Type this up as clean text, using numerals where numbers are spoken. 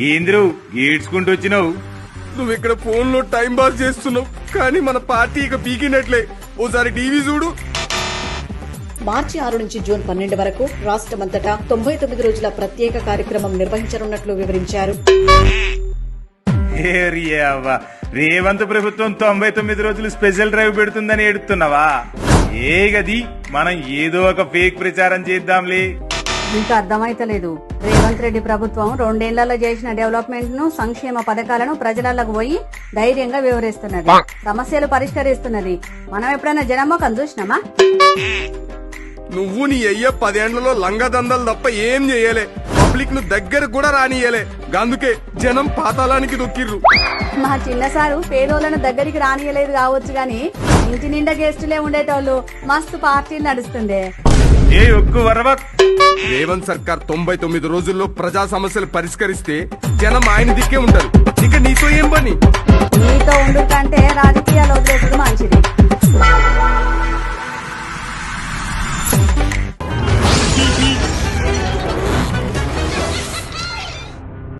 ఏంద్రు ఏడ్చుకుంటూ వచ్చినావు? నువ్వు ఇక్కడ ఫోన్ లో టైం పాస్ చేస్తున్నావు, కానీ మన పార్టీ ఇక పీకినట్లే. ఓసారి టీవీ చూడు. మార్చి 6 నుంచి జూన్ 12 వరకు రాష్ట్రమంతటా 99 రోజుల ప్రత్యేక కార్యక్రమం నిర్వహించనున్నట్లు వివరించారు. రేవంత్ ప్రభుత్వం 99 రోజులు స్పెషల్ డ్రైవ్ పెడుతుందని ఏడుతున్నావా? ఏ గది మనం ఏదో ఒక ఫేక్ ప్రచారం చేద్దాంలే. ఇంకా అర్థమైతలేదు. రేవంత్ రెడ్డి ప్రభుత్వం 2 ఏళ్లలో చేసిన డెవలప్మెంట్ ను, సంక్షేమ పథకాలను ప్రజలకు పోయి ధైర్యంగా వివరిస్తున్నది, సమస్యలు పరిష్కరిస్తున్నది. మనం ఎప్పుడైనా జనమ్మకం చూసినామా? నువ్వు నీ అయ్య 10 ఏళ్లలో లంగదందలు తప్ప ఏం చేయలే. పబ్లిక్ ను దగ్గర కూడా రానియలే. అందుకే జనం పాతాళానికి దొక్కిర్రు. మా చిన్న సారు పేదోళ్లను దగ్గరికి రానియలేదు కావచ్చు గాని ఇంటి నిండా గెస్టులే ఉండేటోళ్ళు. మస్తు పార్టీలు నడుస్తుండే. రేవంత్ సర్కార్ 99 రోజుల్లో ప్రజా సమస్యలు పరిష్కరిస్తే జనం ఆయన దిక్కే ఉంటారు. ఇక నీతో ఏం